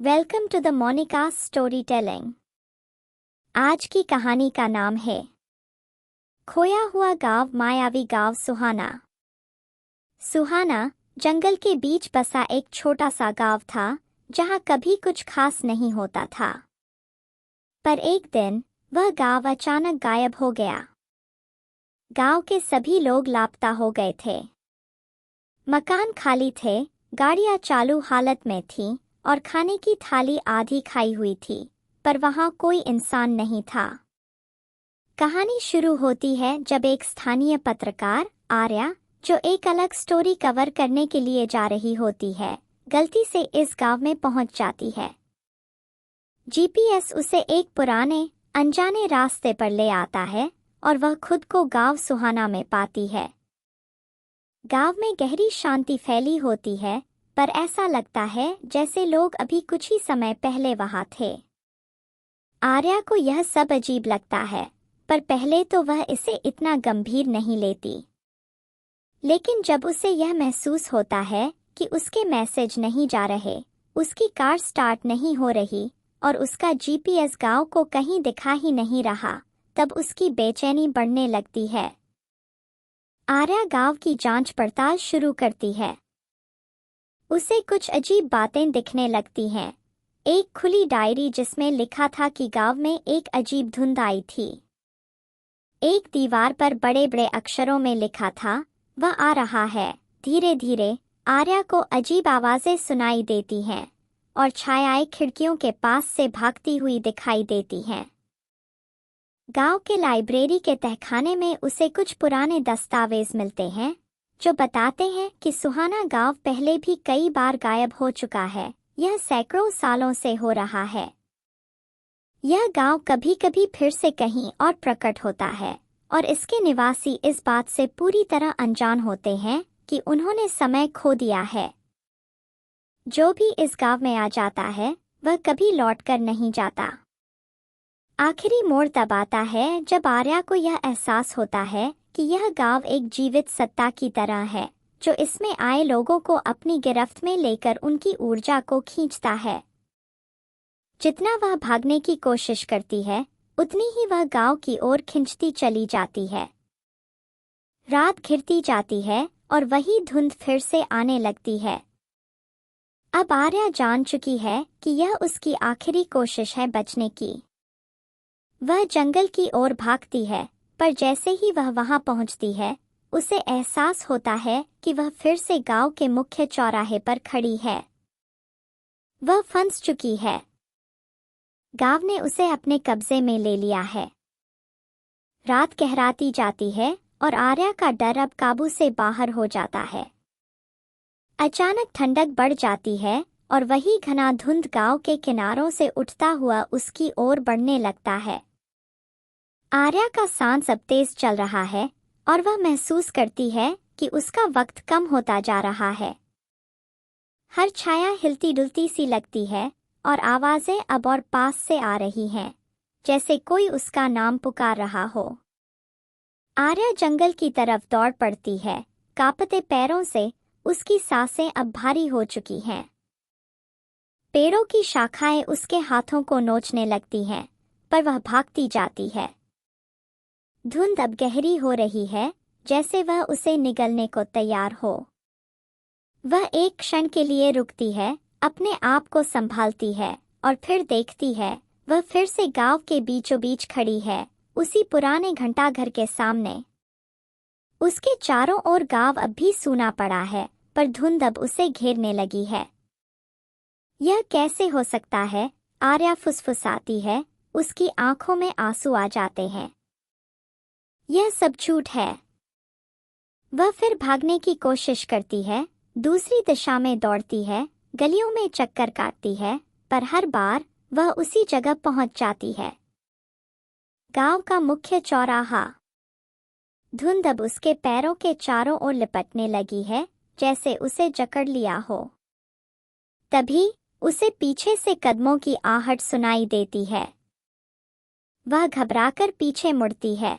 Welcome to the Monika story telling. आज की कहानी का नाम है खोया हुआ गांव, मायावी गांव सुहाना। सुहाना जंगल के बीच बसा एक छोटा सा गांव था जहां कभी कुछ खास नहीं होता था। पर एक दिन वह गांव अचानक गायब हो गया। गांव के सभी लोग लापता हो गए थे। मकान खाली थे, गाड़ियां चालू हालत में थीं और खाने की थाली आधी खाई हुई थी, पर वहां कोई इंसान नहीं था। कहानी शुरू होती है जब एक स्थानीय पत्रकार आर्या, जो एक अलग स्टोरी कवर करने के लिए जा रही होती है, गलती से इस गांव में पहुंच जाती है। जीपीएस उसे एक पुराने अनजाने रास्ते पर ले आता है और वह खुद को गांव सुहाना में पाती है। गांव में गहरी शांति फैली होती है, पर ऐसा लगता है जैसे लोग अभी कुछ ही समय पहले वहां थे। आर्या को यह सब अजीब लगता है, पर पहले तो वह इसे इतना गंभीर नहीं लेती। लेकिन जब उसे यह महसूस होता है कि उसके मैसेज नहीं जा रहे, उसकी कार स्टार्ट नहीं हो रही और उसका जीपीएस गांव को कहीं दिखा ही नहीं रहा, तब उसकी बेचैनी बढ़ने लगती है। आर्या गांव की जांच पड़ताल शुरू करती है। उसे कुछ अजीब बातें दिखने लगती हैं। एक खुली डायरी जिसमें लिखा था कि गांव में एक अजीब धुंध आई थी। एक दीवार पर बड़े बड़े अक्षरों में लिखा था, वह आ रहा है। धीरे धीरे आर्या को अजीब आवाजें सुनाई देती हैं और छायाएं खिड़कियों के पास से भागती हुई दिखाई देती हैं। गांव के लाइब्रेरी के तहखाने में उसे कुछ पुराने दस्तावेज मिलते हैं जो बताते हैं कि सुहाना गांव पहले भी कई बार गायब हो चुका है। यह सैकड़ों सालों से हो रहा है। यह गांव कभी कभी फिर से कहीं और प्रकट होता है और इसके निवासी इस बात से पूरी तरह अनजान होते हैं कि उन्होंने समय खो दिया है। जो भी इस गांव में आ जाता है वह कभी लौटकर नहीं जाता। आखिरी मोड़ तब आता है जब आर्या को यह एहसास होता है कि यह गांव एक जीवित सत्ता की तरह है, जो इसमें आए लोगों को अपनी गिरफ्त में लेकर उनकी ऊर्जा को खींचता है। जितना वह भागने की कोशिश करती है, उतनी ही वह गांव की ओर खिंचती चली जाती है। रात घिरती जाती है और वही धुंध फिर से आने लगती है। अब आर्या जान चुकी है कि यह उसकी आखिरी कोशिश है बचने की। वह जंगल की ओर भागती है, पर जैसे ही वह वहां पहुंचती है, उसे एहसास होता है कि वह फिर से गांव के मुख्य चौराहे पर खड़ी है। वह फंस चुकी है। गांव ने उसे अपने कब्जे में ले लिया है। रात गहराती जाती है और आर्या का डर अब काबू से बाहर हो जाता है। अचानक ठंडक बढ़ जाती है और वही घना धुंध गांव के किनारों से उठता हुआ उसकी ओर बढ़ने लगता है। आर्या का सांस अब तेज चल रहा है और वह महसूस करती है कि उसका वक्त कम होता जा रहा है। हर छाया हिलती डुलती सी लगती है और आवाजें अब और पास से आ रही हैं, जैसे कोई उसका नाम पुकार रहा हो। आर्या जंगल की तरफ दौड़ पड़ती है। कांपते पैरों से उसकी सांसें अब भारी हो चुकी हैं। पेड़ों की शाखाएं उसके हाथों को नोचने लगती हैं, पर वह भागती जाती है। धुंध अब गहरी हो रही है, जैसे वह उसे निगलने को तैयार हो। वह एक क्षण के लिए रुकती है, अपने आप को संभालती है और फिर देखती है वह फिर से गांव के बीचों बीच खड़ी है, उसी पुराने घंटाघर के सामने। उसके चारों ओर गांव अब भी सूना पड़ा है, पर धुंध अब उसे घेरने लगी है। यह कैसे हो सकता है? आर्या फुसफुसाती है, उसकी आंखों में आंसू आ जाते हैं। यह सब झूठ है। वह फिर भागने की कोशिश करती है, दूसरी दिशा में दौड़ती है, गलियों में चक्कर काटती है, पर हर बार वह उसी जगह पहुंच जाती है। गांव का मुख्य चौराहा। धुंध अब उसके पैरों के चारों ओर लिपटने लगी है, जैसे उसे जकड़ लिया हो। तभी उसे पीछे से कदमों की आहट सुनाई देती है। वह घबराकर पीछे मुड़ती है।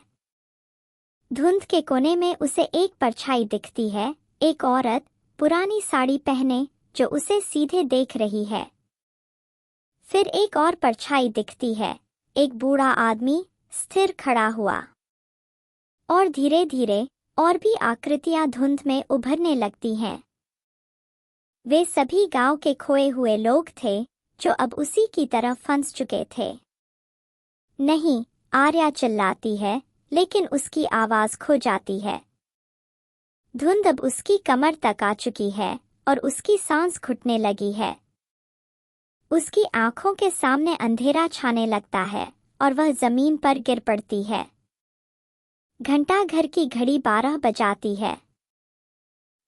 धुंध के कोने में उसे एक परछाई दिखती है, एक औरत पुरानी साड़ी पहने, जो उसे सीधे देख रही है। फिर एक और परछाई दिखती है, एक बूढ़ा आदमी स्थिर खड़ा हुआ। और धीरे धीरे और भी आकृतियां धुंध में उभरने लगती हैं। वे सभी गांव के खोए हुए लोग थे जो अब उसी की तरफ फंस चुके थे। नहीं, आर्या चिल्लाती है, लेकिन उसकी आवाज खो जाती है। धुंध अब उसकी कमर तक आ चुकी है और उसकी सांस घुटने लगी है। उसकी आंखों के सामने अंधेरा छाने लगता है और वह जमीन पर गिर पड़ती है। घंटाघर की घड़ी 12 बजाती है।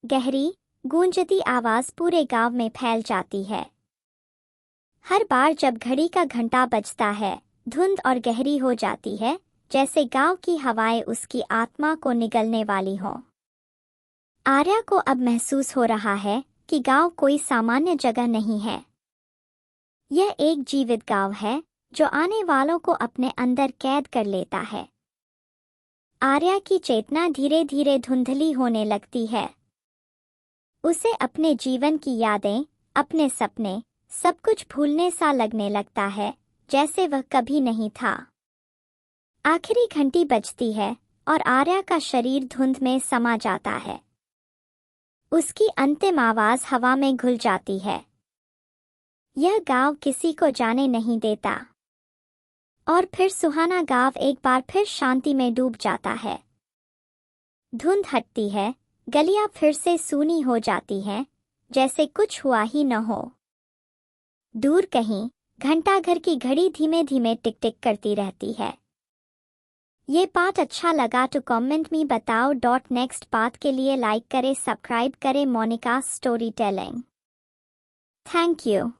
गहरी गूंजती आवाज पूरे गांव में फैल जाती है। हर बार जब घड़ी का घंटा बजता है, धुंध और गहरी हो जाती है, जैसे गांव की हवाएं उसकी आत्मा को निगलने वाली हों। आर्या को अब महसूस हो रहा है कि गांव कोई सामान्य जगह नहीं है। यह एक जीवित गांव है जो आने वालों को अपने अंदर कैद कर लेता है। आर्या की चेतना धीरे धीरे धुंधली होने लगती है। उसे अपने जीवन की यादें, अपने सपने, सब कुछ भूलने सा लगने लगता है, जैसे वह कभी नहीं था। आखिरी घंटी बजती है और आर्या का शरीर धुंध में समा जाता है। उसकी अंतिम आवाज हवा में घुल जाती है। यह गांव किसी को जाने नहीं देता। और फिर सुहाना गांव एक बार फिर शांति में डूब जाता है। धुंध हटती है, गलियां फिर से सूनी हो जाती हैं, जैसे कुछ हुआ ही न हो। दूर कहीं घंटाघर की घड़ी धीमे धीमे टिक टिक करती रहती है। ये पार्ट अच्छा लगा तो कमेंट में बताओ। नेक्स्ट पार्ट के लिए लाइक करें, सब्सक्राइब करें Monika story telling. Thank you.